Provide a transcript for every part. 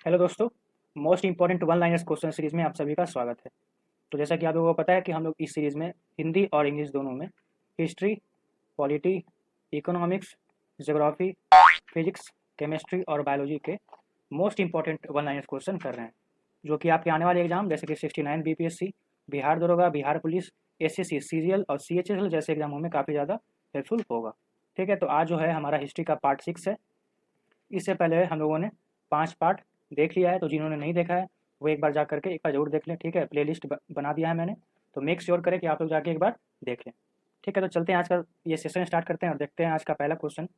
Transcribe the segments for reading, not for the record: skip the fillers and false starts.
Hello दोस्तों। Most important one liners question series में आप सभी का स्वागत है। तो जैसा कि आप लोगों को पता है कि हम लोग इस सीरीज में हिंदी और इंग्लिश दोनों में history, polity, economics, geography, physics, chemistry और बायोलॉजी के most important one liners question कर रहे हैं, जो कि आपके आने वाले एग्जाम जैसे कि 69 बीपीएससी, बिहार दरोगा, बिहार पुलिस, एसएससी, सीजीएल और सीएचएसएल जैसे एग्जामों में काफ़ी ज़्यादा हेल्पफुल होगा। ठीक है, तो आज जो है हमारा हिस्ट्री का पार्ट 6 है। इससे पहले हम लोगों ने 5 पार्ट देख लिया है, तो जिन्होंने नहीं देखा है वो एक बार जा करके एक बार ज़रूर देख लें। ठीक है, प्लेलिस्ट बना दिया है मैंने, तो मेक श्योर करें कि आप लोग जाके एक बार देख लें। ठीक है, तो चलते हैं आज का ये सेशन स्टार्ट करते हैं और देखते हैं आज का पहला क्वेश्चन।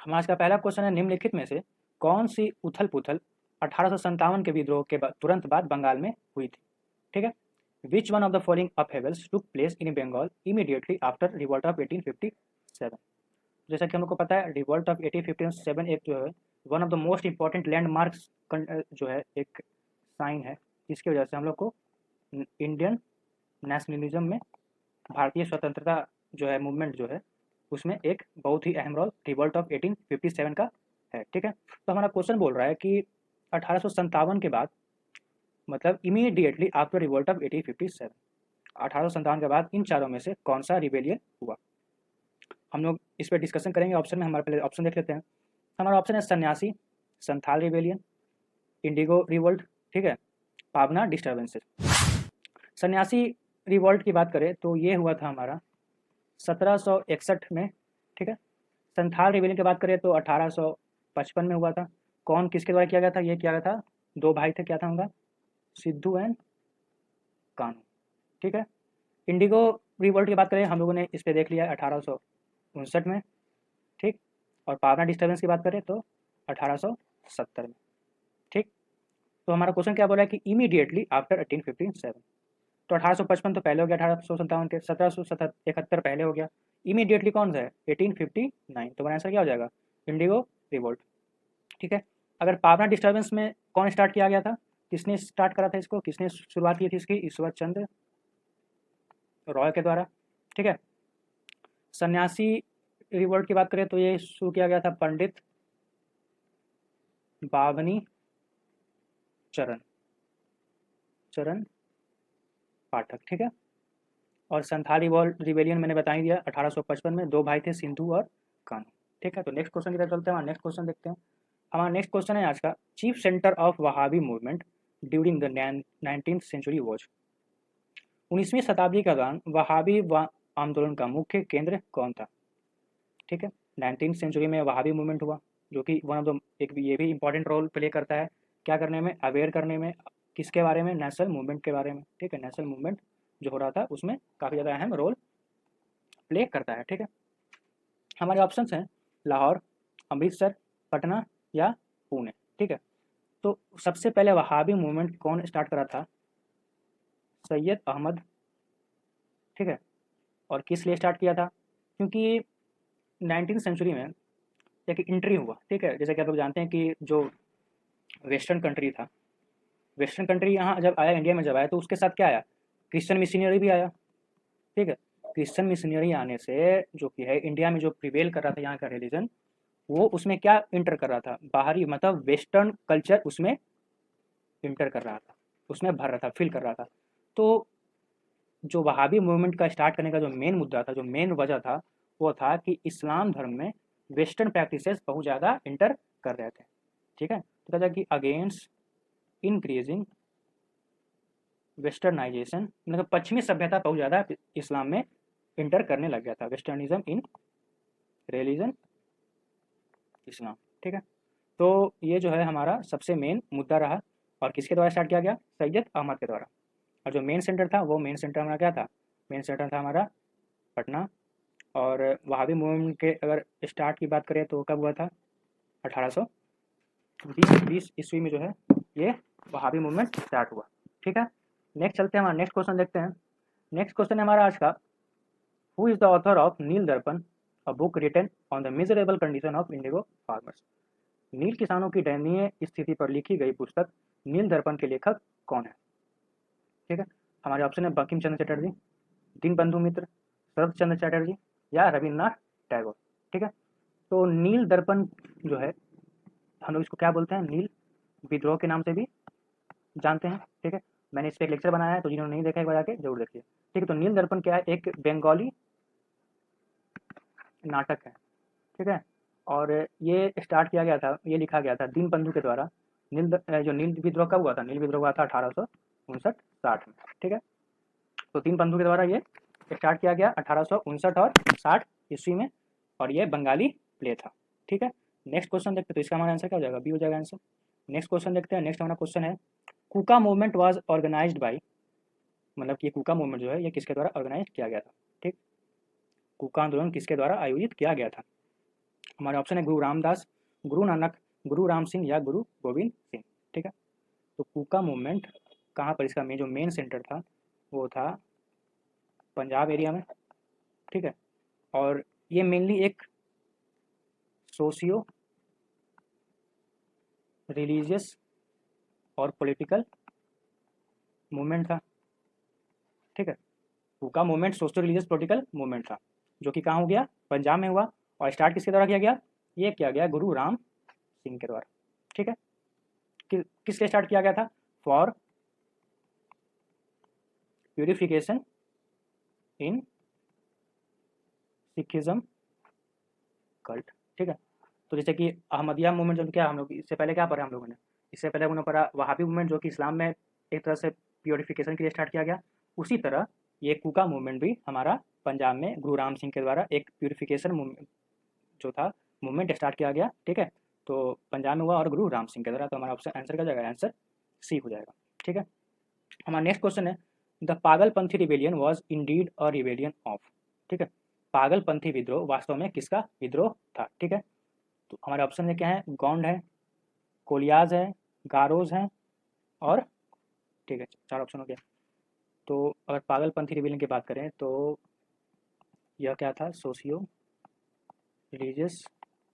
हमारा आज का पहला क्वेश्चन है, निम्नलिखित में से कौन सी उथल पुथल 1857 के विद्रोह के तुरंत बाद बंगाल में हुई थी। ठीक है, which one of the following upheavals took place in Bengal immediately after revolt of 1857। जैसा कि हम लोग को पता है, रिवॉल्ट ऑफ 1857 एक जो है one of the most important landmarks जो है एक साइन है, जिसकी वजह से हम लोग को इंडियन नेशनलिज्म में भारतीय स्वतंत्रता जो है मूवमेंट जो है उसमें एक बहुत ही अहम रोल रिवॉल्ट ऑफ 1857 का है। ठीक है, तो हमारा क्वेश्चन बोल रहा है कि 1857 के बाद, मतलब इमीडिएटली आफ्टर रिवॉल्ट ऑफ 1857, 1857 के बाद इन चारों में से कौन सा रिवेलियन हुआ। हम लोग इस पर डिस्कशन करेंगे। ऑप्शन में हमारे पहले ऑप्शन देख लेते हैं। हमारा ऑप्शन है सन्यासी, संथाल रिवेलियन, इंडिगो रिवोल्ट, ठीक है, पावना डिस्टर्बेंसेस। सन्यासी रिवोल्ट की बात करें तो ये हुआ था हमारा 1761 में। ठीक है, संथाल रिवेलियन की बात करें तो 1855 में हुआ था। कौन किसके द्वारा किया गया था? ये किया गया था, दो भाई थे, क्या था उनका? सिद्धू एंड कानू। ठीक है, इंडिगो रिवोल्ट की बात करें हम लोगों ने इस पर देख लिया 1859 में। ठीक, और पावना डिस्टर्बेंस की बात करें तो 1870 में। ठीक, तो हमारा क्वेश्चन क्या बोला है कि इमीडिएटली आफ्टर 1857। तो 1855 तो पहले हो गया, 1857 के 1771 पहले हो गया। इमीडिएटली कौन सा है? 1859। तो हमारा आंसर क्या हो जाएगा? Indigo revolt. ठीक है, अगर पावना डिस्टर्बेंस में कौन स्टार्ट किया गया था, किसने स्टार्ट करा था इसको, किसने शुरुआत की थी इसकी? ईश्वर चंद्र रॉय के द्वारा। ठीक है, सन्यासी रिवोल्ट की बात करें तो ये शुरू किया गया था पंडित बावनी चरण चरण पाठक। ठीक है, और संथाली वॉल रिवेलियन मैंने बता ही दिया 1855 में, दो भाई थे, सिंधु और कानू। ठीक है, तो नेक्स्ट क्वेश्चन की तरफ चलते हैं। हमारा नेक्स्ट क्वेश्चन देखते हैं। हमारा नेक्स्ट क्वेश्चन है आज का, chief centre of Wahhabi movement during the 19th century was. 19वीं शताब्दी के दौरान वहाबी आंदोलन का मुख्य केंद्र कौन था? ठीक है, 19th सेंचुरी में वहाबी मूवमेंट हुआ, जो कि वन ऑफ द एक ये भी इंपॉर्टेंट रोल प्ले करता है क्या करने में? अवेयर करने में। किसके बारे में? नेशनल मूवमेंट के बारे में। ठीक है, नेशनल मूवमेंट जो हो रहा था उसमें काफ़ी ज़्यादा अहम रोल प्ले करता है। ठीक है, हमारे ऑप्शंस हैं लाहौर, अमृतसर, पटना या पुणे। ठीक है, तो सबसे पहले वहाबी मूवमेंट कौन स्टार्ट करा था? सैयद अहमद। ठीक है, और किस लिए स्टार्ट किया था? क्योंकि 19th सेंचुरी में एक इंट्री हुआ। ठीक है, जैसे कि आप लोग जानते हैं कि जो वेस्टर्न कंट्री था, वेस्टर्न कंट्री यहाँ जब आया, इंडिया में जब आया, तो उसके साथ क्या आया? क्रिश्चियन मिशनरी भी आया। ठीक है, क्रिश्चियन मिशनरी आने से जो कि है इंडिया में जो प्रिवेल कर रहा था यहाँ का रिलीजन, वो उसमें क्या इंटर कर रहा था? बाहरी, मतलब वेस्टर्न कल्चर उसमें इंटर कर रहा था, उसमें भर रहा था, फिल कर रहा था। तो जो वहाबी मूवमेंट का स्टार्ट करने का जो मेन मुद्दा था, जो मेन वजह था, वो था कि इस्लाम धर्म में वेस्टर्न प्रैक्टिसेस बहुत ज़्यादा इंटर कर रहे थे। ठीक है, तो कहता है कि अगेंस्ट इंक्रीजिंग वेस्टर्नाइजेशन, मतलब पश्चिमी सभ्यता बहुत ज़्यादा इस्लाम में इंटर करने लग गया था। वेस्टर्निज्म इन रिलीजन इस्लाम। ठीक है, तो ये जो है हमारा सबसे मेन मुद्दा रहा, और किसके द्वारा स्टार्ट किया गया? सैयद अहमद के द्वारा। और जो मेन सेंटर था, वो मेन सेंटर हमारा क्या था? मेन सेंटर था हमारा पटना। और वहाबी मूवमेंट के अगर स्टार्ट की बात करें तो कब हुआ था? 1820 ईस्वी में जो है ये वहाबी मूवमेंट स्टार्ट हुआ। ठीक है, नेक्स्ट चलते हैं, हमारा नेक्स्ट क्वेश्चन देखते हैं। नेक्स्ट क्वेश्चन है हमारा आज का, who is the author of Nil Darpan, a book written on the miserable condition of indigo farmers. नील किसानों की दयनीय स्थिति पर लिखी गई पुस्तक नील दर्पण के लेखक कौन है? ठीक है, हमारे ऑप्शन है बंकिम चंद्र चटर्जी, दीनबंधु मित्र, शरद चंद्र चटर्जी या रविन्द्रनाथ टैगोर। ठीक है, तो नील दर्पण जो है हम लोग इसको क्या बोलते हैं? नील विद्रोह के नाम से भी जानते हैं। ठीक है, मैंने इस पर एक लेक्चर बनाया है, तो जिन्होंने नहीं देखा एक बार आके जरूर देखिए। ठीक है, तो नील दर्पण क्या है, एक बंगाली नाटक है। ठीक है, और ये स्टार्ट किया गया था, ये लिखा गया था दीनबंधु के द्वारा। जो नील विद्रोह कब हुआ था, नील विद्रोह हुआ था 1859-60 में। ठीक है, तो दीनबंधु के द्वारा ये स्टार्ट किया गया 1859 और 60 ईस्वी में, और ये बंगाली प्ले था। ठीक है, नेक्स्ट क्वेश्चन देखते हैं, तो इसका हमारा आंसर क्या हो जाएगा, बी हो जाएगा आंसर। नेक्स्ट क्वेश्चन देखते हैं। नेक्स्ट हमारा क्वेश्चन है, कुका मूवमेंट वाज ऑर्गेनाइज्ड बाय, मतलब कि कुका मूवमेंट जो है ये किसके द्वारा ऑर्गेनाइज किया गया था। ठीक, कुका आंदोलन किसके द्वारा आयोजित किया गया था। हमारे ऑप्शन है गुरु रामदास, गुरु नानक, गुरु राम सिंह या गुरु गोविंद सिंह। ठीक है, तो कुका मूवमेंट कहाँ पर, इसका जो मेन सेंटर था वो था पंजाब एरिया में। ठीक है, और ये मेनली एक सोशियो रिलीजियस और पॉलिटिकल मूवमेंट था। ठीक है, हुक्का movement social religious political movement था, जो कि कहाँ हो गया, पंजाब में हुआ। और स्टार्ट किसके द्वारा किया गया, ये किया गया गुरु राम सिंह के द्वारा। ठीक है, किसके स्टार्ट किया गया था, for purification in Sikhism cult. ठीक है, तो जैसे कि अहमदिया मूवमेंट जो क्या हम लोग इससे पहले क्या पढ़ा हम लोगों ने, इससे पहले उन्होंने पढ़ा वहाबी मूवमेंट, जो कि इस्लाम में एक तरह से प्योरिफिकेशन के लिए स्टार्ट किया गया। उसी तरह ये कुका मूवमेंट भी हमारा पंजाब में गुरु राम सिंह के द्वारा एक प्योरिफिकेशन मूवमेंट जो था, मूवमेंट स्टार्ट किया गया। ठीक है, तो पंजाब में हुआ और गुरु राम सिंह के द्वारा। तो हमारा ऑप्शन आंसर क्या जाएगा, आंसर सी हो जाएगा। ठीक है, हमारा नेक्स्ट क्वेश्चन है, the Pagalpanthi rebellion was indeed a rebellion of. ठीक है, पागलपंथी विद्रोह वास्तव में किसका विद्रोह था। ठीक है, तो हमारे ऑप्शन में क्या है, गोंड है, कोलियाज है, गारोज है, और ठीक है, चार ऑप्शन हो गया। तो अगर पागलपंथी रिबेलियन की बात करें तो यह क्या था, सोशियो रिलीजियस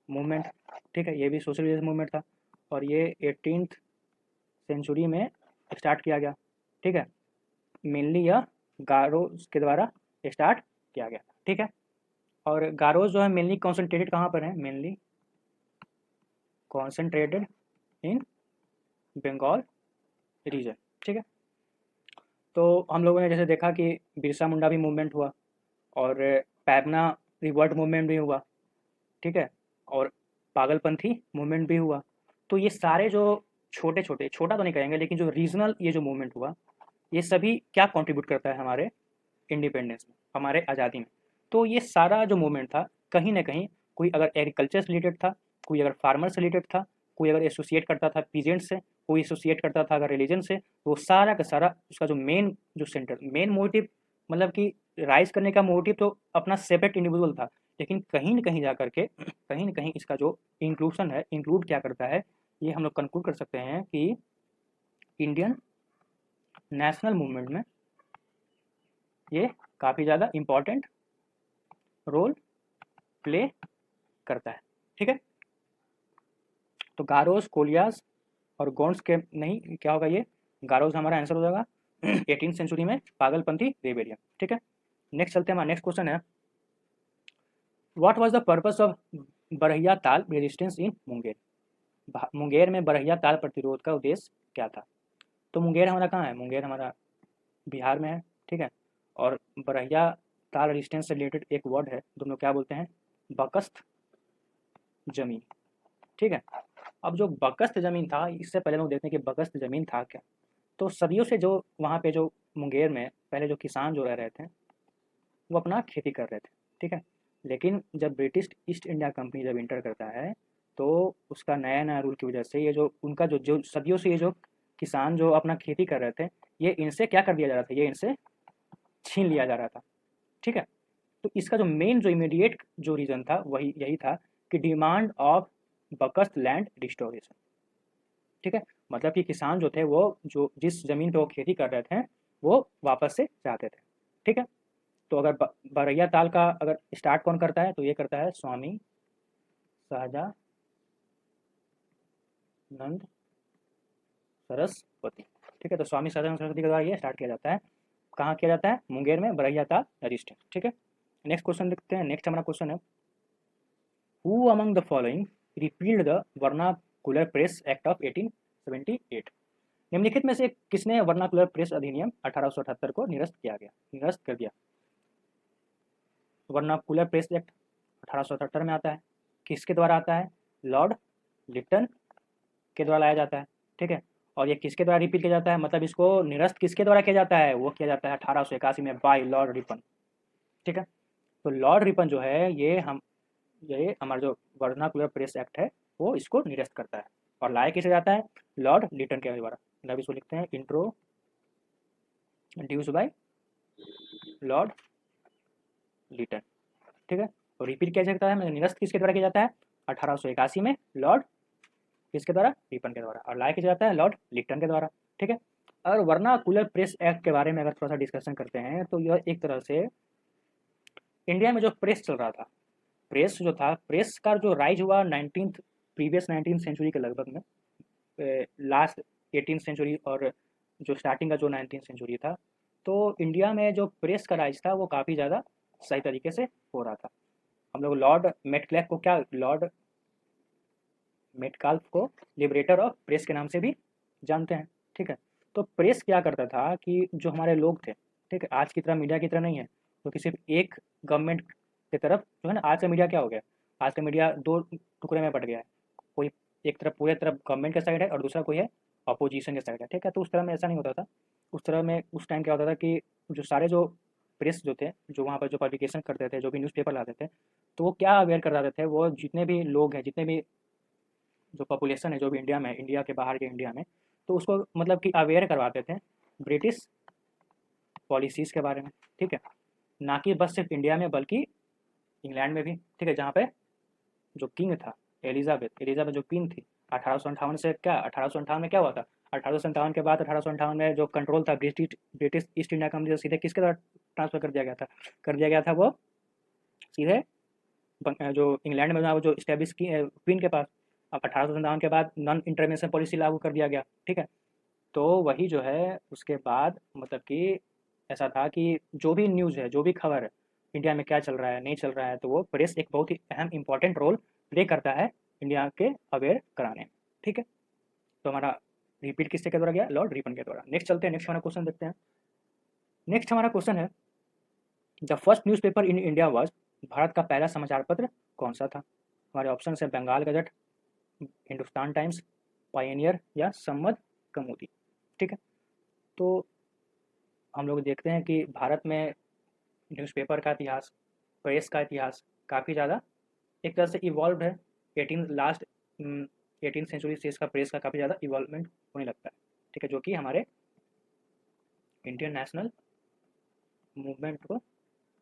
मूवमेंट। ठीक है, ये भी सोशल रिलीजियस मूवमेंट था, और ये 18th सेंचुरी में स्टार्ट किया गया। ठीक है, मेनली यह गारोज के द्वारा स्टार्ट किया गया। ठीक है, और गारोज जो है मेनली कॉन्सेंट्रेटेड कहाँ पर है, mainly concentrated in Bengal region. ठीक है, तो हम लोगों ने जैसे देखा कि बिरसा मुंडा भी मूवमेंट हुआ, और पैबना रिवॉल्ट मूवमेंट भी हुआ। ठीक है, और पागलपंथी मूवमेंट भी हुआ। तो ये सारे जो छोटे छोटे, छोटा तो नहीं कहेंगे, लेकिन जो रीजनल ये जो मूवमेंट हुआ, ये सभी क्या कंट्रीब्यूट करता है हमारे इंडिपेंडेंस में, हमारे आज़ादी में। तो ये सारा जो मूवमेंट था, कहीं ना कहीं कोई अगर एग्रीकल्चर से रिलेटेड था, कोई अगर फार्मर से रिलेटेड था, कोई अगर एसोसिएट करता था पीजेंट से, कोई एसोसिएट करता था अगर रिलीजन से, तो सारा का सारा उसका जो मेन जो सेंटर मेन मोटिव, मतलब कि राइज करने का मोटिव तो अपना सेपरेट इंडिविजुअल था, लेकिन कहीं न कहीं जा करके कहीं न कहीं इसका जो इंक्लूसन है, इंक्लूड क्या करता है, ये हम लोग कंक्लूड कर सकते हैं कि इंडियन नेशनल मूवमेंट में ये काफ़ी ज़्यादा इम्पॉर्टेंट रोल प्ले करता है। ठीक है, तो गारोस, कोलियास और गोंड्स के नहीं, क्या होगा ये, गारोस हमारा आंसर हो जाएगा 18th सेंचुरी में पागलपंथी रेबेलियन। ठीक है, नेक्स्ट चलते हैं, हमारा नेक्स्ट क्वेश्चन है, what was the purpose of Barhiya Tal resistance इन मुंगेर। मुंगेर में बरहिया ताल प्रतिरोध का उद्देश्य क्या था। तो मुंगेर हमारा कहाँ है, मुंगेर हमारा बिहार में है। ठीक है, और बरहिया ताल रेजिस्टेंस से रिलेटेड एक वर्ड है, दोनों क्या बोलते हैं, बकस्त जमीन। ठीक है, अब जो बकस्त ज़मीन था, इससे पहले हम लोग देखते हैं कि बकस्त ज़मीन था क्या। तो सदियों से जो वहाँ पे जो मुंगेर में पहले जो किसान जो रह रहे थे, वो अपना खेती कर रहे थे। ठीक है, लेकिन जब ब्रिटिश ईस्ट इंडिया कंपनी जब इंटर करता है, तो उसका नया नया रूल की वजह से ये जो उनका जो जो सदियों से ये जो किसान जो अपना खेती कर रहे थे, ये इनसे क्या कर दिया जा रहा था, ये इनसे छीन लिया जा रहा था। ठीक है, तो इसका जो मेन जो इमीडिएट जो रीज़न था वही यही था कि डिमांड ऑफ बकस्त लैंड रिस्टोरेशन। ठीक है, मतलब कि किसान जो थे वो जो जिस ज़मीन पे वो खेती कर रहे थे, वो वापस से चाहते थे। ठीक है, तो अगर बरैया ताल का अगर स्टार्ट कौन करता है, तो ये करता है स्वामी सहजानंद सरस्वती। ठीक है, तो स्वामी सहजानंद सरस्वती के द्वारा ये स्टार्ट किया जाता है। कहाँ किया जाता है, मुंगेर में बरैया ताल रजिस्टर। ठीक है, नेक्स्ट क्वेश्चन देखते हैं। नेक्स्ट हमारा क्वेश्चन है, who among the following repealed the vernacular press act of 18 1778। निम्नलिखित में से किसने वर्नाकुलर प्रेस अधिनियम 1878 को निरस्त कर दिया? वर्नाकुलर प्रेस एक्ट 1878 में आता है। किसके द्वारा आता है? लॉर्ड लिटन के द्वारा लाया जाता है। ठीक है, और ये किसके द्वारा रिपील किया जाता है, मतलब इसको निरस्त किसके द्वारा किया जाता है? वो किया जाता है 1881 में बाय लॉर्ड रिपन। ठीक है, तो लॉर्ड रिपन जो है ये हमारा जो वर्नाकुलर प्रेस एक्ट है वो इसको निरस्त करता है। और लाया किसे जाता है? लॉर्ड लिटन के द्वारा। मतलब इसको लिखते हैं इंट्रोड्यूस बाय लॉर्ड लिटन। ठीक है, और रिपील किया जाता है, मतलब निरस्त किसके द्वारा किया जाता है? 1881 में लॉर्ड किसके द्वारा? रिपन के द्वारा। और लाया किया जाता है? लॉर्ड लिटन के द्वारा। ठीक है, और वर्नाकुलर प्रेस एक्ट के बारे में अगर थोड़ा सा डिस्कशन करते हैं तो यह एक तरह से इंडिया में जो प्रेस चल रहा था, प्रेस जो था, प्रेस का जो राइज हुआ प्रीवियस 19 सेंचुरी के लगभग में, लास्ट 18 सेंचुरी और जो स्टार्टिंग का जो 19 सेंचुरी था, तो इंडिया में जो प्रेस का राइज था वो काफ़ी ज़्यादा सही तरीके से हो रहा था। हम लोग लॉर्ड मेटकाल्फ को लिबरेटर ऑफ प्रेस के नाम से भी जानते हैं। ठीक है, तो प्रेस क्या करता था कि जो हमारे लोग थे, ठीक है, आज की तरह मीडिया की तरह नहीं है तो कि सिर्फ एक गवर्नमेंट की तरफ जो है ना, आज का मीडिया क्या हो गया? आज का मीडिया दो टुकड़े में बट गया है। कोई एक तरफ पूरे तरफ गवर्नमेंट का साइड है और दूसरा कोई है अपोजिशन के साइड है। ठीक है, तो उस तरह में ऐसा नहीं होता था। उस तरह में उस टाइम क्या होता था कि जो सारे जो प्रेस जो थे, जो वहाँ पर जो पब्लिकेशन करते थे, जो भी न्यूज़पेपर लाते थे, तो वो क्या अवेयर करवाते थे? वो जितने भी लोग हैं, जितने भी जो पॉपुलेशन है जो भी इंडिया में है, इंडिया के बाहर के इंडिया में, तो उसको मतलब कि अवेयर करवाते थे ब्रिटिश पॉलिसीज़ के बारे में। ठीक है, ना कि बस सिर्फ इंडिया में बल्कि इंग्लैंड में भी। ठीक है, जहाँ पे जो किंग था, एलिजाबेथ जो क्वीन थी, 1858 से क्या 1858 में क्या हुआ था? 1857 के बाद 1858 में जो कंट्रोल था ब्रिटिश ईस्ट इंडिया कंपनी, सीधे किसके द्वारा ट्रांसफर कर दिया गया था? वो सीधे जो इंग्लैंड में वो जो इस्टेब्लिश की क्वीन के पास। अब 1857 के बाद नॉन इंटरवेंशन पॉलिसी लागू कर दिया गया। ठीक है, तो वही जो है उसके बाद मतलब कि ऐसा था कि जो भी न्यूज़ है, जो भी खबर है, इंडिया में क्या चल रहा है नहीं चल रहा है, तो वो प्रेस एक बहुत ही अहम इंपॉर्टेंट रोल प्ले करता है इंडिया के अवेयर कराने में। ठीक है, तो हमारा रिपीट किसके द्वारा गया? लॉर्ड रिपन के द्वारा। नेक्स्ट चलते हैं, नेक्स्ट हमारा क्वेश्चन देखते हैं। नेक्स्ट हमारा क्वेश्चन है, the first newspaper in India was, Bharat का पहला समाचार पत्र कौन सा था? हमारे ऑप्शन है Bengal Gazette, Hindustan Times, Pioneer या सम्मत कमोदी। ठीक है, तो हम लोग देखते हैं कि भारत में न्यूज़पेपर का इतिहास, प्रेस का इतिहास काफ़ी ज़्यादा एक तरह से इवॉल्व है। 18 सेंचुरी से इसका प्रेस का काफ़ी ज़्यादा इवॉल्वमेंट होने लगता है। ठीक है, जो कि हमारे इंडियन नेशनल मूवमेंट को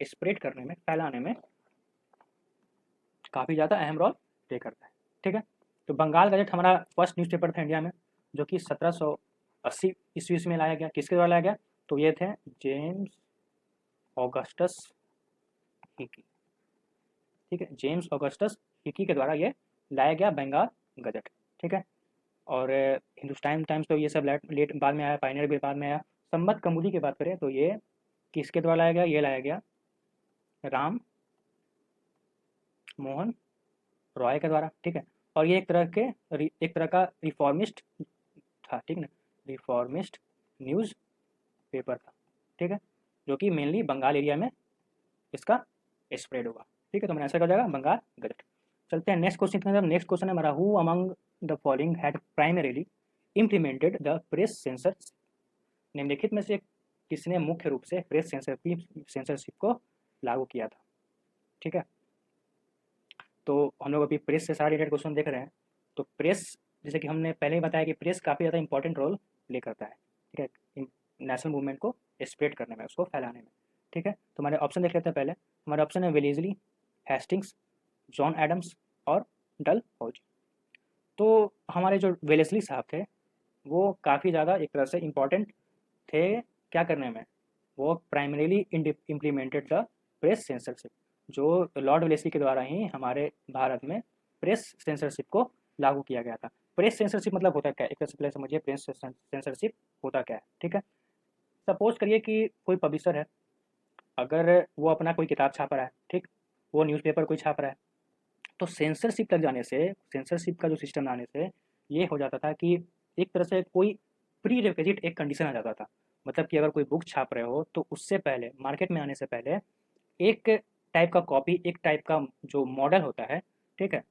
स्प्रेड करने में, फैलाने में काफ़ी ज़्यादा अहम रोल प्ले करता है। ठीक है, तो बंगाल गजट हमारा फर्स्ट न्यूज़पेपर था इंडिया में, जो कि 1780 ईस्वी में लाया गया। किसके द्वारा लाया गया? तो ये थे जेम्स ऑगस्टस हिकी। ठीक है, जेम्स ऑगस्टस हिकी के द्वारा ये लाया गया बंगाल गजट। ठीक है, और हिंदुस्तान टाइम्स तो ये सब लेट बाद में आया, पायनियर भी बाद में आया। संबत कमूदी की बात करें तो ये किसके द्वारा लाया गया? ये लाया गया राम मोहन रॉय के द्वारा। ठीक है, और ये एक तरह का रिफॉर्मिस्ट था। ठीक ना, रिफॉर्मिस्ट न्यूज़ पेपर था। ठीक है, जो कि मेनली बंगाल एरिया में इसका स्प्रेड हुआ। ठीक है, तो मैंने ऐसा कर जाएगा बंगाल गजट। चलते हैं नेक्स्ट क्वेश्चन की तरफ। नेक्स्ट क्वेश्चन है हमारा, who among the following had primarily implemented the press sensor. निम्नलिखित में से किसने मुख्य रूप से प्रेस सेंसरशिप को लागू किया था? ठीक है, तो हम लोग अभी प्रेस से सारा रिलेटेड क्वेश्चन देख रहे हैं। तो प्रेस, जैसे कि हमने पहले ही बताया कि प्रेस काफ़ी ज़्यादा इंपॉर्टेंट रोल प्ले करता है। ठीक है, नेशनल मूवमेंट को स्प्रेड करने में, उसको फैलाने में। ठीक है, तो हमारे ऑप्शन देख लेते हैं पहले। हमारे ऑप्शन है वेलेजली, हेस्टिंग्स, जॉन एडम्स और डल हौजी। तो हमारे जो वेलेस्ली साहब थे वो काफ़ी ज़्यादा एक तरह से इम्पॉर्टेंट थे क्या करने में? वो primarily implemented the press censorship. जो लॉर्ड वेलेस्ली के द्वारा ही हमारे भारत में प्रेस सेंसरशिप को लागू किया गया था। प्रेस सेंसरशिप मतलब होता क्या है? एक तरह से पहले समझिए प्रेस सेंसरशिप होता क्या है। ठीक है, सपोज करिए कि कोई पब्लिशर है, अगर वो अपना कोई किताब छाप रहा है, ठीक, वो न्यूज़पेपर कोई छाप रहा है, तो सेंसरशिप लग जाने से, सेंसरशिप का जो सिस्टम आने से ये हो जाता था कि एक तरह से कोई प्री रिक्विजिट एक कंडीशन आ जाता था। मतलब कि अगर कोई बुक छाप रहे हो तो उससे पहले, मार्केट में आने से पहले, एक टाइप का कॉपी, एक टाइप का जो मॉडल होता है, ठीक है,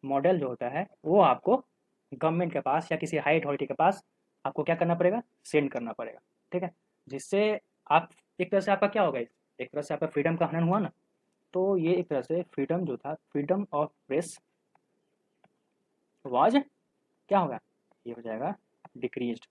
मॉडल जो होता है वो आपको गवर्नमेंट के पास या किसी हाई अथॉरिटी के पास आपको क्या करना पड़ेगा, सेंड करना पड़ेगा, ठीक है। जिससे आप, एक तरह से आपका क्या होगा, एक तरह से आपका फ्रीडम का हनन हुआ ना। तो ये एक तरह से फ्रीडम जो था, फ्रीडम ऑफ प्रेस वाज क्या होगा, ये हो जाएगा डिक्रीज्ड,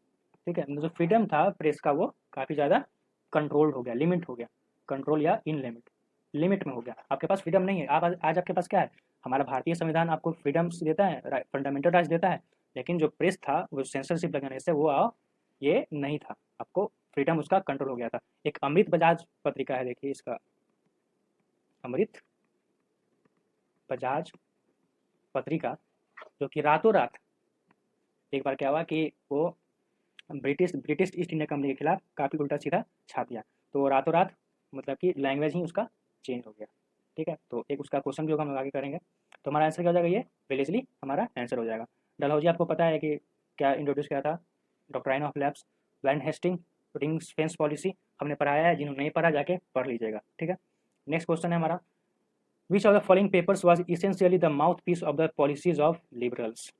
ठीक है। मतलब जो फ्रीडम था प्रेस का वो काफ़ी ज़्यादा कंट्रोल्ड हो गया, लिमिट हो गया, कंट्रोल या इन लिमिट, लिमिट में हो गया। आपके पास फ्रीडम नहीं है। आप आज आपके पास क्या है, हमारा भारतीय संविधान आपको फ्रीडम्स देता है, फंडामेंटल राइट्स देता है, लेकिन जो प्रेस था वो सेंसरशिप लगाने से वो ये नहीं था, आपको फ्रीडम उसका कंट्रोल हो गया था। एक अमृत बजाज पत्रिका है, देखिए इसका, अमृत बजाज पत्रिका, जो कि रातों रात एक बार क्या हुआ कि वो British British east India company के खिलाफ काफ़ी उल्टा सीधा छाप दिया। तो रातों रात मतलब कि लैंग्वेज ही उसका चेंज हो गया, ठीक है। तो एक उसका क्वेश्चन भी होगा, हम आगे करेंगे। तो हमारा आंसर क्या हो जाएगा, ये विलेजली हमारा आंसर हो जाएगा। डलहौजी आपको पता है कि क्या इंट्रोड्यूस किया था, doctrine of lapse, Warren Hasting, rings fence policy, हमने पढ़ाया है, जिन्होंने नहीं पढ़ा जाके पढ़ लीजिएगा, ठीक है। नेक्स्ट क्वेश्चन है हमारा, which of the following papers was essentially the mouthpiece of the policies of liberals.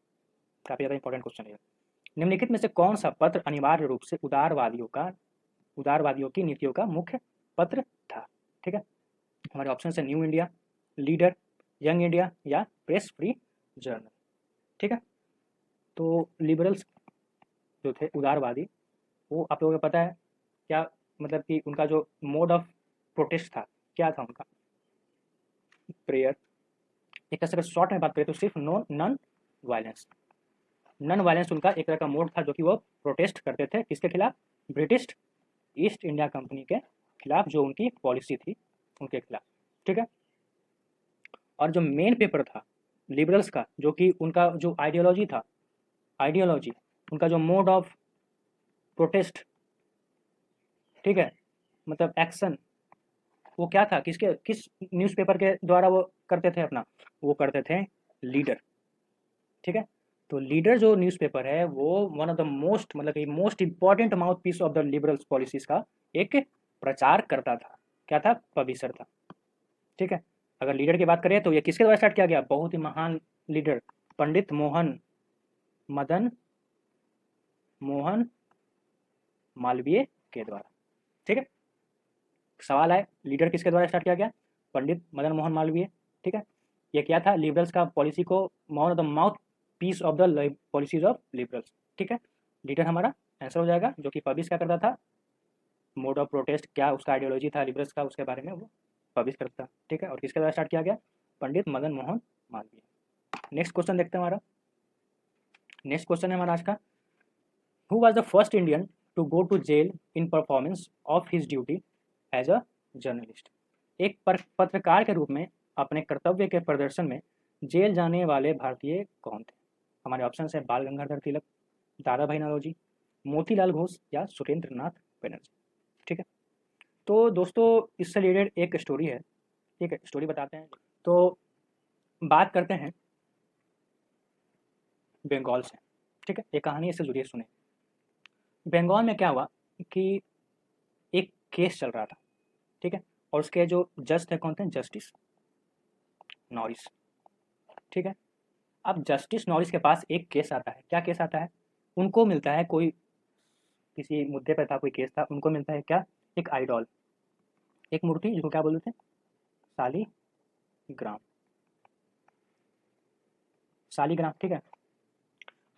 काफ़ी ज़्यादा इंपॉर्टेंट क्वेश्चन है। निम्नलिखित में से कौन सा पत्र अनिवार्य रूप से उदारवादियों की नीतियों का मुख्य पत्र था, ठीक है। हमारे ऑप्शन है new India, leader, young India या प्रेस फ्री जर्नल, ठीक है। तो लिबरल्स जो थे उदारवादी, वो आप लोगों को पता है क्या, मतलब कि उनका जो मोड ऑफ प्रोटेस्ट था, क्या था उनका, प्रेयर। एक तरह से अगर शॉर्ट में बात करें तो सिर्फ नॉन वायलेंस, नॉन वायलेंस उनका एक तरह का मोड था, जो कि वो प्रोटेस्ट करते थे किसके खिलाफ, ब्रिटिश ईस्ट इंडिया कंपनी के खिलाफ, जो उनकी पॉलिसी थी उनके खिलाफ, ठीक है। और जो मेन पेपर था लिबरल्स का, जो कि उनका जो आइडियोलॉजी था, आइडियोलॉजी उनका जो मोड ऑफ प्रोटेस्ट, ठीक है, मतलब एक्शन, वो क्या था, किस न्यूज़पेपर के द्वारा वो करते थे अपना, वो करते थे लीडर, ठीक है। तो लीडर जो न्यूज़पेपर है वो वन ऑफ द मोस्ट, मतलब कि most important mouthpiece of the liberals policies का एक प्रचार करता था, क्या था, पब्लिशर था, ठीक है। अगर लीडर की बात करें तो ये किसके द्वारा स्टार्ट किया गया, बहुत ही महान लीडर, पंडित मदन मोहन मालवीय के द्वारा, ठीक है। सवाल है, लीडर किसके द्वारा स्टार्ट किया गया, पंडित मदन मोहन मालवीय, ठीक है। ये क्या था, लिबरल्स का पॉलिसी को, one of the mouthpiece of the policies of liberals, ठीक है। लीडर हमारा आंसर हो जाएगा, जो कि पब्लिश क्या करता था, मोड ऑफ प्रोटेस्ट, क्या उसका आइडियोलॉजी था लिबरल्स का, उसके बारे में वो पब्लिश करता था, ठीक है। और किसके द्वारा स्टार्ट किया गया, पंडित मदन मोहन मालवीय। नेक्स्ट क्वेश्चन देखते हैं हमारा, नेक्स्ट क्वेश्चन है हमारा आज का, who was the first Indian to go to jail in performance of his duty as a journalist. एक पत्रकार के रूप में अपने कर्तव्य के प्रदर्शन में जेल जाने वाले भारतीय कौन थे। हमारे ऑप्शन है बाल गंगाधर तिलक, दादा भाई नौरोजी, मोतीलाल घोष या सुरेंद्र नाथ बनर्जी, ठीक है। तो दोस्तों इससे रिलेटेड एक स्टोरी है, ठीक है, स्टोरी बताते हैं। तो बात करते हैं बंगाल से, ठीक है, ये कहानी इससे जुड़ी है, सुने। बंगाल में क्या हुआ कि एक केस चल रहा था, ठीक है, और उसके जो जज थे कौन थे, जस्टिस नॉरिस, ठीक है। अब जस्टिस नॉरिस के पास एक केस आता है, क्या केस आता है, उनको मिलता है कोई, किसी मुद्दे पर था, कोई केस था, उनको मिलता है क्या, एक आइडॉल, एक मूर्ति, जिसको क्या बोलते थे, शालीग्राम, शालीग्राम, ठीक है।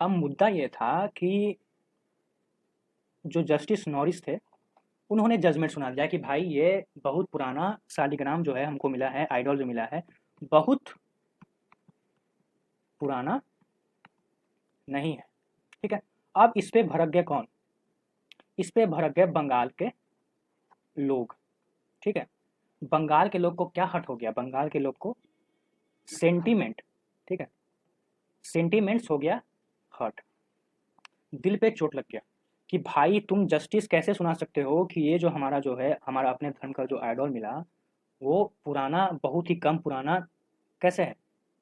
अब मुद्दा ये था कि जो जस्टिस नॉरिस थे, उन्होंने जजमेंट सुना दिया कि भाई ये बहुत पुराना शालीग्राम जो है हमको मिला है, आइडॉल जो मिला है, बहुत पुराना नहीं है, ठीक है। अब इस पे भड़क गए कौन, इस पे भड़क गए बंगाल के लोग, ठीक है। बंगाल के लोग को क्या हर्ट हो गया, बंगाल के लोग को सेंटीमेंट, ठीक है, सेंटीमेंट्स हो गया हर्ट, दिल पे चोट लग गया कि भाई तुम जस्टिस कैसे सुना सकते हो कि ये जो हमारा जो है, हमारा अपने धर्म का जो आइडॉल मिला, वो पुराना, बहुत ही कम पुराना कैसे है,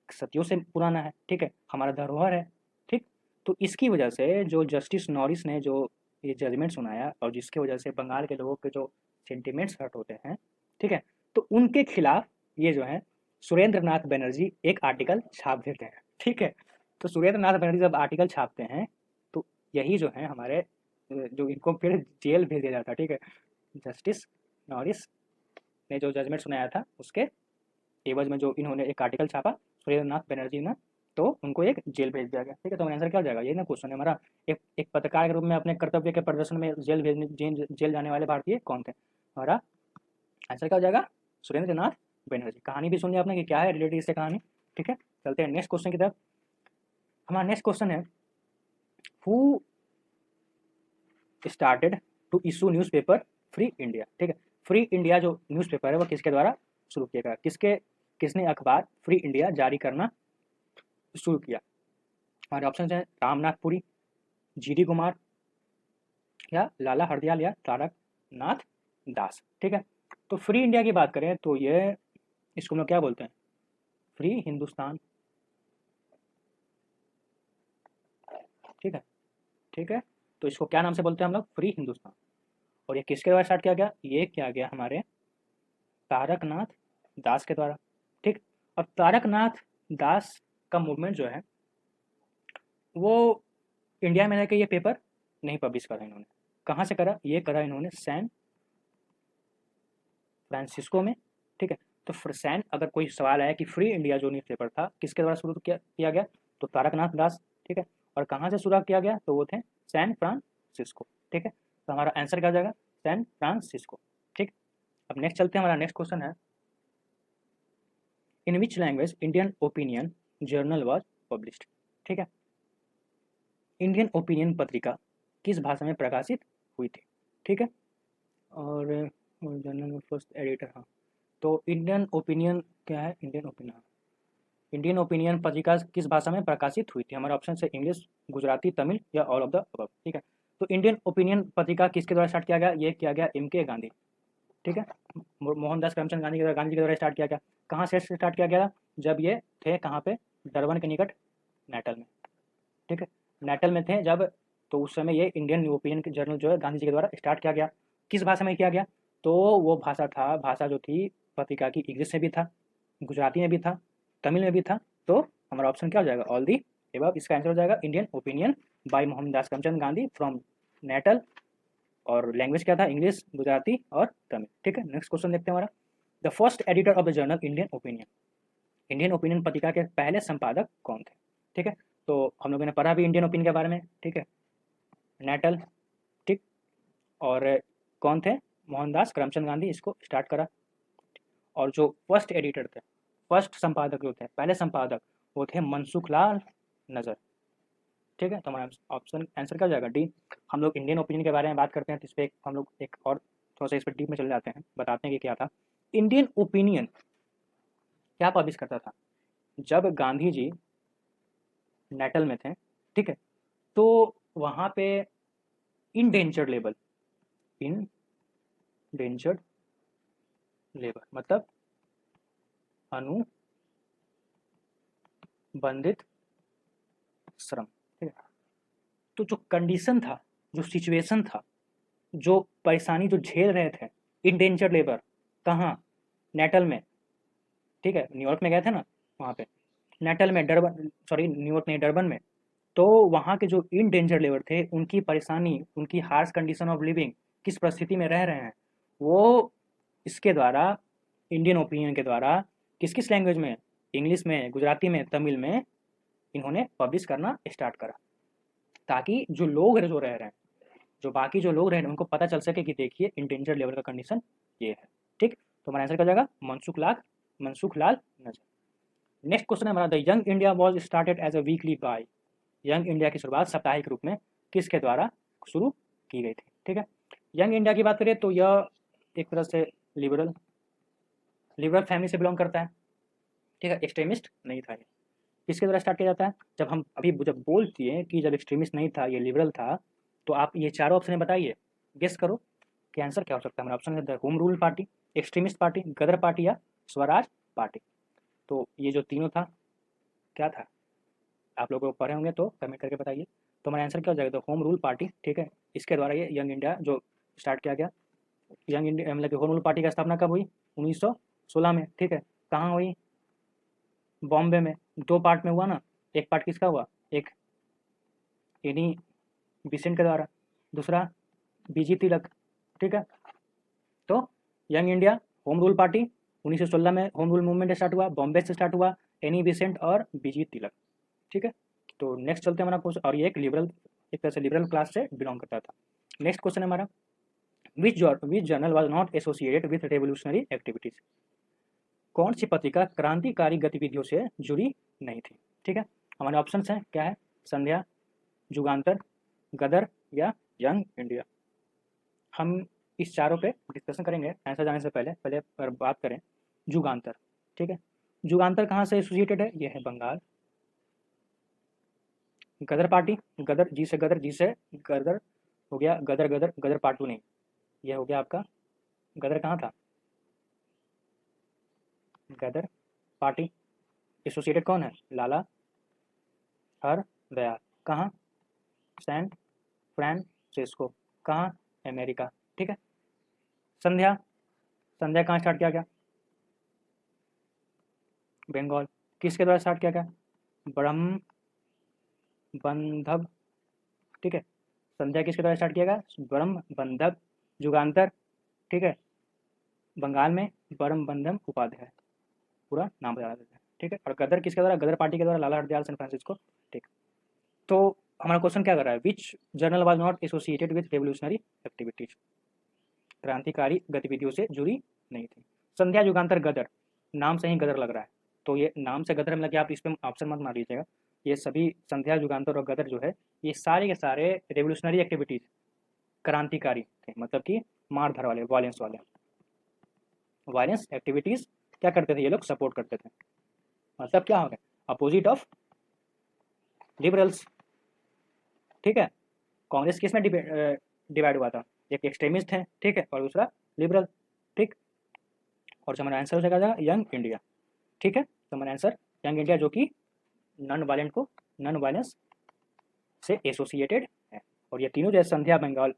सदियों से पुराना है, ठीक है, हमारा धरोहर है, ठीक। तो इसकी वजह से जो जस्टिस नॉरिस ने जो ये जजमेंट सुनाया और जिसकी वजह से बंगाल के लोगों के जो सेंटिमेंट्स हर्ट होते हैं, ठीक है, तो उनके खिलाफ ये जो है सुरेंद्र नाथ बनर्जी एक आर्टिकल छाप देते हैं, ठीक है। तो सुरेंद्र नाथ बनर्जी जब आर्टिकल छापते हैं तो यही जो है हमारे जो इनको फिर जेल भेज दिया जाता है, ठीक है। जस्टिस नॉरिस ने जो जजमेंट सुनाया था उसके एवज में जो इन्होंने एक आर्टिकल छापा सुरेंद्र नाथ बनर्जी ने, तो उनको एक जेल भेज दिया गया, ठीक है। तो हमारा आंसर क्या हो जाएगा, ये ना क्वेश्चन है हमारा। एक पत्रकार के रूप में अपने कर्तव्य के प्रदर्शन में जेल जाने वाले भारतीय कौन थे? हमारा आंसर क्या हो जाएगा, सुरेंद्र नाथ बनर्जी। कहानी भी सुन लिया आपने कि क्या है रिलेटेड इससे कहानी, ठीक है। चलते हैं नेक्स्ट क्वेश्चन की तरफ। हमारा नेक्स्ट क्वेश्चन है, who started to issue newspaper free India, ठीक है। फ्री इंडिया जो न्यूज़पेपर है वो किसके द्वारा शुरू किया गया, किसने अखबार फ्री इंडिया जारी करना शुरू किया? हमारे ऑप्शन है रामनाथपुरी, जीडी कुमार, या लाला हरदयाल, या तारक नाथ दास, ठीक है। तो फ्री इंडिया की बात करें तो ये इसको हम लोग क्या बोलते हैं, फ्री हिंदुस्तान, ठीक है, ठीक है। तो इसको क्या नाम से बोलते हैं हम लोग, फ्री हिंदुस्तान। और ये किसके द्वारा स्टार्ट किया गया, ये किया गया हमारे तारकनाथ दास के द्वारा, ठीक। और तारकनाथ दास का मूवमेंट जो है वो इंडिया में रह के ये पेपर नहीं पब्लिश करा इन्होंने। कहाँ से करा, ये करा इन्होंने सैन फ्रांसिस्को में, ठीक है। तो सैन, अगर कोई सवाल आया कि फ्री इंडिया जो न्यूज़पेपर था किसके द्वारा शुरू किया गया, तो तारकनाथ दास, ठीक है। और कहाँ से शुरू किया गया, तो वो थे सैन फ्रांसिस्को, ठीक है। तो हमारा आंसर क्या हो जाएगा, सैन फ्रांसिस्को, ठीक। अब नेक्स्ट चलते हैं, हमारा नेक्स्ट क्वेश्चन है, in which language Indian Opinion journal was published, ठीक है। इंडियन ओपिनियन पत्रिका किस भाषा में प्रकाशित हुई थी, ठीक है। और जर्नल में फर्स्ट एडिटर, हाँ। तो इंडियन ओपिनियन क्या है, इंडियन ओपिनियन पत्रिका किस भाषा में प्रकाशित हुई थी? हमारा ऑप्शन है इंग्लिश, गुजराती, तमिल, या ऑल ऑफ द अबव, ठीक है। तो इंडियन ओपिनियन पत्रिका किसके द्वारा स्टार्ट किया गया, ये किया गया एम.के. गांधी, ठीक है। मोहनदास करमचंद गांधी के गांधी जी के द्वारा स्टार्ट किया गया। कहाँ से स्टार्ट किया गया, जब ये थे कहाँ पे, डरबन के निकट नेटल में, ठीक है। नेटल में थे जब, तो उस समय ये इंडियन ओपिनियन जर्नल जो है गांधी जी के द्वारा स्टार्ट किया गया। किस भाषा में किया गया, तो वो भाषा जो थी पत्रिका की, इंग्लिश में भी था, गुजराती में भी था, तमिल में भी था। तो हमारा ऑप्शन क्या हो जाएगा, ऑल दी एबव। इसका आंसर हो जाएगा Indian Opinion by Mohandas Karamchand Gandhi from Natal. और लैंग्वेज क्या था, इंग्लिश, गुजराती और तमिल, ठीक है। नेक्स्ट क्वेश्चन देखते हैं हमारा, the first editor of the journal Indian opinion, Indian opinion पत्रिका के पहले संपादक कौन थे, ठीक है। तो हम लोगों ने पढ़ा भी इंडियन ओपिनियन के बारे में, ठीक है, नेटल, ठीक। और कौन थे, मोहनदास करमचंद गांधी इसको स्टार्ट करा। और जो फर्स्ट एडिटर थे, फर्स्ट संपादक जो थे, पहले संपादक, वो थे मनसुख लाल नजर, ठीक है। तो हमारा ऑप्शन आंसर क्या हो जाएगा, डी। हम लोग इंडियन ओपिनियन के बारे में बात करते हैं तो इस पर हम लोग एक और थोड़ा सा इस पर डीप में चले जाते हैं, बताते हैं कि क्या था इंडियन ओपिनियन, क्या पब्लिश करता था जब गांधी जी नेटल में थे, ठीक है। तो वहाँ पे इंडेंजर्ड लेबर मतलब अनुबंधित श्रम, ठीक है। तो जो कंडीशन था, जो सिचुएशन था, जो परेशानी जो झेल रहे थे इंडेंजर्ड लेबर, कहाँ, नेटल में, ठीक है। न्यूयॉर्क में गए थे ना, वहाँ पे नेटल में, डरबन, सॉरी न्यूयॉर्क नहीं, डरबन में। तो वहाँ के जो इंडेंजर्ड लेबर थे, उनकी परेशानी, उनकी हार्श कंडीशन ऑफ लिविंग, किस परिस्थिति में रह रहे हैं, वो इसके द्वारा, इंडियन ओपिनियन के द्वारा, किस किस लैंग्वेज में, इंग्लिश में, गुजराती में, तमिल में इन्होंने पब्लिश करना स्टार्ट करा, ताकि जो लोग जो रह रहे हैं, जो बाकी जो लोग रह रहे हैं, उनको पता चल सके कि देखिए इंडेंजर्ड लेवल का कंडीशन ये है, ठीक। तो हमारा आंसर क्या जाएगा, मनसुख लाल नजर। नेक्स्ट क्वेश्चन है हमारा, the Young India was started as a weekly by, Young India की शुरुआत साप्ताहिक रूप में किसके द्वारा शुरू की गई थी, ठीक है। यंग इंडिया की बात करें तो यह एक तरह से लिबरल लिबरल फैमिली से बिलोंग करता है, ठीक है। एक्सट्रीमिस्ट नहीं था ये। किसके द्वारा स्टार्ट किया जाता है, जब हम अभी जब बोलती हैं कि जब एक्सट्रीमिस्ट नहीं था, ये लिबरल था, तो आप ये चारों ऑप्शन बताइए, गेस करो कि आंसर क्या हो सकता है। हमारा ऑप्शन है the Home Rule Party, extremist party, Ghadar Party, या स्वराज पार्टी। तो ये जो तीनों था, क्या था, आप लोगों को पढ़े होंगे तो कमेंट करके बताइए। तो हमारा आंसर क्या हो जाएगा, तो होम रूल पार्टी, ठीक है, इसके द्वारा ये यंग इंडिया जो स्टार्ट किया गया। यंग इंडिया मतलब कि होम रूल पार्टी की स्थापना कब हुई, 1916 में, ठीक है। कहाँ हुई, बॉम्बे में। दो पार्ट में हुआ ना, एक पार्ट किसका हुआ, एक इन्हीं बिसेंट के द्वारा, दूसरा बीजी तिलक, ठीक है। तो young India home Rule party 1916 में होम रूल मूवमेंट स्टार्ट हुआ, बॉम्बे से स्टार्ट हुआ, एनी बिसेंट और बीजी तिलक, ठीक है। तो नेक्स्ट चलते हैं हमारा क्वेश्चन, और ये एक लिबरल, एक तरह से लिबरल क्लास से बिलोंग करता था। नेक्स्ट क्वेश्चन है हमारा, which journal was not associated with revolutionary activities, कौन सी पत्रिका क्रांतिकारी गतिविधियों से जुड़ी नहीं थी, ठीक है। हमारे ऑप्शन हैं क्या है, संध्या, जुगांतर, गदर या यंग इंडिया। हम इस चारों पे डिस्कशन करेंगे आंसर जाने से पहले पहले अगर बात करें जुगांतर, ठीक है। जुगांतर कहाँ से एसोसिएटेड है, ये है बंगाल। गदर पार्टी, गदर जी से गदर हो गया, गदर गदर गदर पार्ट 2 नहीं, ये हो गया आपका गदर कहाँ था, गदर पार्टी एसोसिएटेड कौन है, लाला हर दयाल, कहाँ, सैन फ्रांसिस्को, कहाँ, अमेरिका, ठीक है। संध्या, संध्या कहाँ स्टार्ट किया गया, बंगाल। किसके द्वारा स्टार्ट किया गया, ब्रह्म बंधव, ठीक है। संध्या किसके द्वारा स्टार्ट किया गया, ब्रह्म बंधव। जुगांतर, ठीक है, बंगाल में ब्रह्म बंधम उपाध्याय, पूरा नाम बता देते हैं, ठीक है। और गदर किसके द्वारा, गदर पार्टी के द्वारा लाला हरदयाल सैन फ्रांसिस्को, ठीक। तो हमारा क्वेश्चन क्या कर रहा है, which journal was not associated with revolutionary activities, क्रांतिकारी गतिविधियों से जुड़ी नहीं थी। संध्या, जुगांतर, गदर, नाम से ही गदर लग रहा है, तो ये नाम से गदर मतलब कि आप इस पर ऑप्शन मत मार लीजिएगा। ये सभी संध्या, जुगांतर और गदर जो है, ये सारे के सारे रेवोल्यूशनरी एक्टिविटीज, क्रांतिकारी थे, मतलब कि मारधार वाले, वायलेंस वाले, वायलेंस एक्टिविटीज क्या करते थे ये लोग, सपोर्ट करते थे। मतलब क्या हो गया, अपोजिट ऑफ लिबरल्स, ठीक है। कांग्रेस किस में डिवाइड हुआ था, एक एक्सट्रीमिस्ट है, ठीक है, और दूसरा लिबरल, ठीक। और जो हमारा आंसर हो जाएगा यंग इंडिया, ठीक है। तो हमारा आंसर यंग इंडिया जो कि नॉन वायलेंट को, नॉन वायलेंस से एसोसिएटेड है। और ये तीनों जैसे संध्या बंगाल,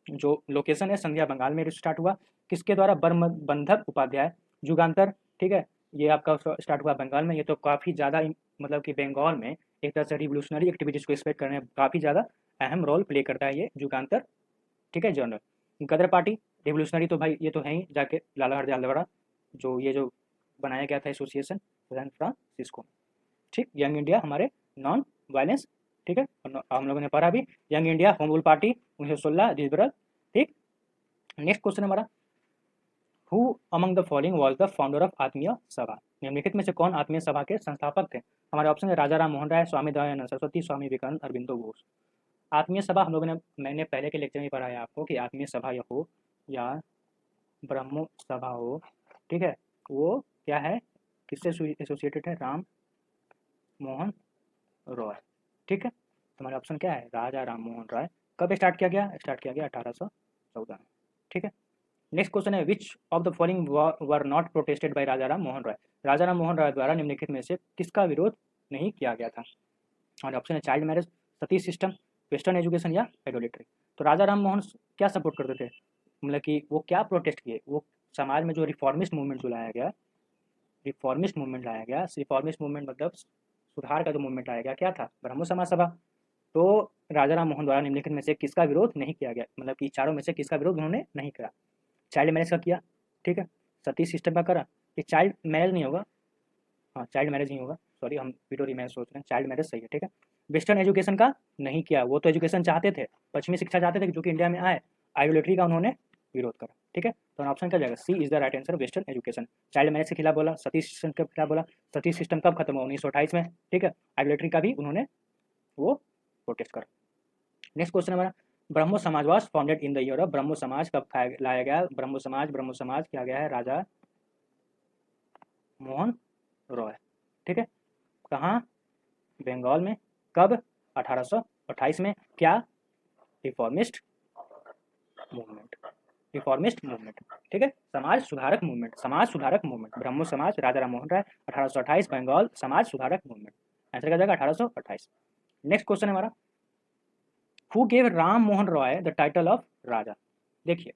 जो लोकेशन है संध्या बंगाल में स्टार्ट हुआ, किसके द्वारा, ब्रह्म बंधव उपाध्याय। जुगांतर, ठीक है, ये आपका स्टार्ट हुआ बंगाल में। ये तो काफ़ी ज़्यादा मतलब कि बंगाल में एक तरह से रिवोल्यूशनरी एक्टिविटीज़ को एक्सपेक्ट करने में काफ़ी ज़्यादा अहम रोल प्ले करता है ये जुगांतर, ठीक है, जनरल। गदर पार्टी रिवोल्यूशनरी तो भाई ये तो है ही, जाके लाला हरदयाल द्वारा जो ये जो बनाया गया था एसोसिएशन सैन फ्रांसिस्को, ठीक। यंग इंडिया हमारे नॉन वायलेंस, ठीक है। और हम लोगों ने पढ़ा भी young India home Rule party 1916 liberal, ठीक। नेक्स्ट क्वेश्चन हमारा, who among the following was the founder of आत्मीय सभा, निम्नलिखित में से कौन आत्मीय सभा के संस्थापक थे। हमारे ऑप्शन है राजा राम मोहन राय, स्वामी दयानंद सरस्वती, स्वामी विवेकानंद, अरविंदो घोष। आत्मीय सभा हम लोगों ने, मैंने पहले के लेक्चर में पढ़ाया आपको कि आत्मीय सभा या हो या ब्रह्मो सभा हो, ठीक है, वो क्या है, किससे एसोसिएटेड है, राम मोहन रॉय, ठीक है। तो हमारा ऑप्शन क्या है, राजा राम मोहन राय। कब स्टार्ट किया गया, स्टार्ट किया गया 1814 में, ठीक है। नेक्स्ट क्वेश्चन है, which of the following were not protested by Raja Ram Mohan Roy, Raja Ram Mohan Roy द्वारा निम्नलिखित में से किसका विरोध नहीं किया गया था। हमारे ऑप्शन है चाइल्ड मैरिज, सती सिस्टम, वेस्टर्न एजुकेशन या आइडोलेट्री। तो राजा राम मोहन क्या सपोर्ट करते थे, मतलब कि वो क्या प्रोटेस्ट किए, वो समाज में जो रिफॉर्मिस्ट मूवमेंट जो लाया गया, रिफॉर्मिस्ट मूवमेंट लाया गया, रिफॉर्मिस्ट मूवमेंट मतलब सुधार का जो मूवमेंट लाया गया, क्या था, ब्रह्मो समाज सभा। तो राजा राम मोहन द्वारा निम्नलिखित में से किसका विरोध नहीं किया गया, मतलब कि चारों में से किसका विरोध उन्होंने नहीं करा। चाइल्ड मैरिज का किया, ठीक है, सती सिस्टम का करा, ये चाइल्ड मैरिज नहीं होगा, हाँ चाइल्ड मैरिज नहीं होगा, सॉरी हम विडो रिमैरिज सोच रहे हैं, चाइल्ड मैरिज सही है, ठीक है। वेस्टर्न एजुकेशन का नहीं किया, वो तो एजुकेशन चाहते थे, पश्चिमी शिक्षा चाहते थे जो कि इंडिया में आए, आइडोलेट्री का उन्होंने विरोध करा, ठीक है। तो ऑप्शन क्या जाएगा, C is the right answer, western education. Child marriage के खिलाफ बोला, सती सिस्टम के खिलाफ बोला, सती सिस्टम कब खत्म हुआ, 1928 में, ठीक है। आइडोलेट्री का भी उन्होंने वो प्रोटेस्ट करा। नेक्स्ट क्वेश्चन हमारा, Brahmo Samaj was founded in the year of, Brahmo Samaj कब लाया गया, ब्रह्मो समाज किया गया है राजा मोहन रॉय, ठीक है। कहाँ, बंगाल में, कब, 1828 में, क्या, रिफॉर्मिस्ट मूवमेंट, रिफॉर्मिस्ट मूवमेंट, ठीक है, समाज सुधारक मूवमेंट, समाज सुधारक मूवमेंट, ब्रह्मो समाज राजा राम मोहन राय, 1828 बंगाल समाज सुधारक मूवमेंट, आंसर क्या जाएगा 1828। नेक्स्ट क्वेश्चन है हमारा, who gave Ram Mohan Roy the title of Raja. देखिए,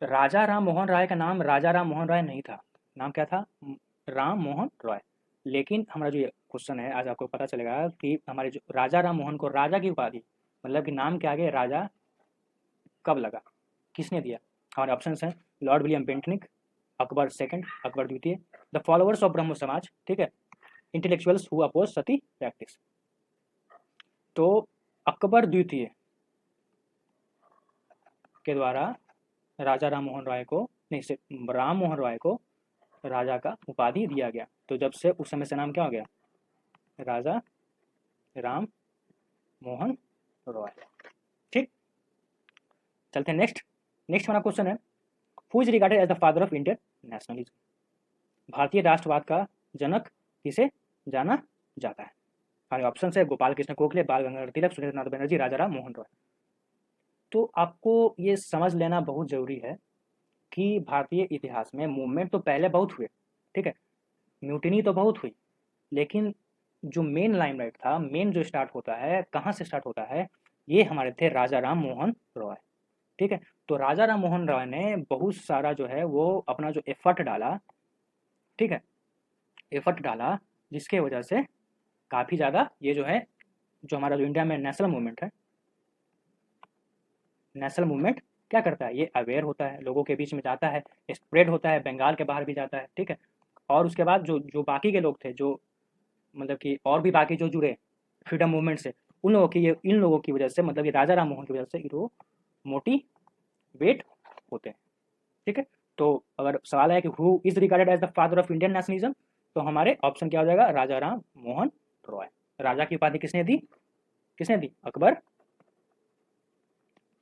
राजा राम मोहन राय का नाम राजा राम मोहन राय नहीं था, नाम क्या था, राम मोहन रॉय। लेकिन हमारा जो ये क्वेश्चन है, आज आपको पता चलेगा कि हमारे जो राजा राम मोहन को राजा की उपाधि, मतलब कि नाम के आगे राजा कब लगा, किसने दिया। हमारे ऑप्शन हैं Lord William Bentinck, Akbar second, Akbar द्वितीय, the followers of Brahmo Samaj, ठीक है, intellectuals who oppose sati practice. तो अकबर द्वितीय के द्वारा राजा राम मोहन राय को, नहीं से राम मोहन राय को राजा का उपाधि दिया गया। तो जब से उस समय से नाम क्या हो गया, राजा राम मोहन रॉय। ठीक, चलते हैं नेक्स्ट। नेक्स्ट हमारा क्वेश्चन है, who is regarded as the father of Indian nationalism. भारतीय राष्ट्रवाद का जनक किसे जाना जाता है। हमारे ऑप्शन है गोपाल कृष्ण गोखले, बाल गंगाधर तिलक, सुरेंद्रनाथ बनर्जी, राजा राम मोहन रॉय। तो आपको ये समझ लेना बहुत जरूरी है कि भारतीय इतिहास में मूवमेंट तो पहले बहुत हुए, ठीक है, म्यूटिनी तो बहुत हुई, लेकिन जो मेन लाइमलाइट था, मेन जो स्टार्ट होता है, कहाँ से स्टार्ट होता है, ये हमारे थे राजा राम मोहन रॉय। ठीक है, तो राजा राम मोहन रॉय ने बहुत सारा जो है वो अपना जो एफर्ट डाला, ठीक है, एफर्ट डाला, जिसके वजह से काफ़ी ज़्यादा ये जो है, जो हमारा जो इंडिया में नेशनल मूवमेंट है, नेशनल मूवमेंट क्या करता है, ये अवेयर होता है, लोगों के बीच में जाता है, स्प्रेड होता है, बंगाल के बाहर भी जाता है, ठीक है। और उसके बाद जो जो बाकी के लोग थे, जो मतलब कि और भी बाकी जो जुड़े फ्रीडम मूवमेंट से, उन लोगों की, ये इन लोगों की वजह से, मतलब कि राजा राम मोहन की वजह से वो मोटिवेट होते हैं। ठीक है, तो अगर सवाल है कि who is regarded as the father of Indian nationalism, तो हमारे ऑप्शन क्या हो जाएगा, राजा राम मोहन रॉय। राजा की उपाधि किसने दी, किसने दी, अकबर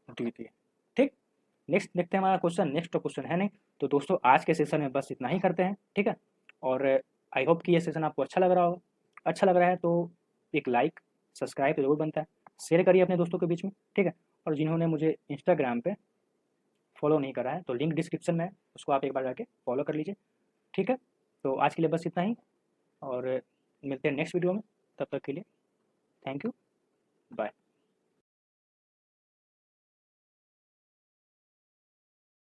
द्वितीय। ठीक, नेक्स्ट देखते हैं हमारा क्वेश्चन। नेक्स्ट तो क्वेश्चन है नहीं, तो दोस्तों आज के सेशन में बस इतना ही करते हैं, ठीक है। और आई होप कि ये सेशन आपको अच्छा लग रहा होगा। अच्छा लग रहा है तो एक लाइक सब्सक्राइब तो जरूर बनता है, शेयर करिए अपने दोस्तों के बीच में, ठीक है। और जिन्होंने मुझे इंस्टाग्राम पे फॉलो नहीं करा है, तो लिंक डिस्क्रिप्शन में है, उसको आप एक बार जाके फॉलो कर लीजिए, ठीक है। तो आज के लिए बस इतना ही, और मिलते हैं नेक्स्ट वीडियो में, तब तक के लिए थैंक यू, बाय।